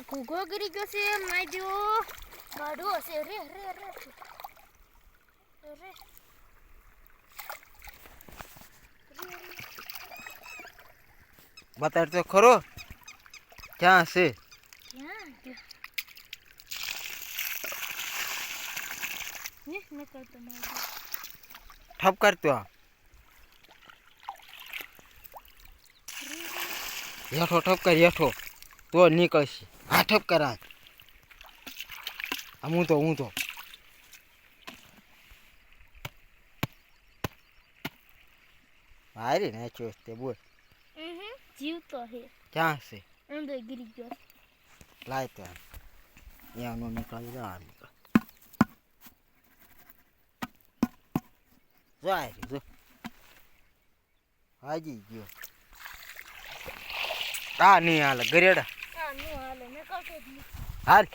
ઘૂઘો ગરી ગયો છે માઈ જો ગાડો હશે રે રે રે રે બતાડ તો ખરો ક્યાં છે ક્યાં ને નકર તો મારી ઠપ કરતો હેઠો ઠપ કર હેઠો તો નીકળશે હા ઠપ કરા હું તો હારે નાખ્યો તે બોલ જીવતો હે ક્યાં છે અંદર ગરી ગયો લાય તો અહીંયા નો નીકળી જા નીકળ જાય જો હાજી ગયો આ નહીં હાલે ગરેડા આ નો હાલે મેં કહું તો હાલ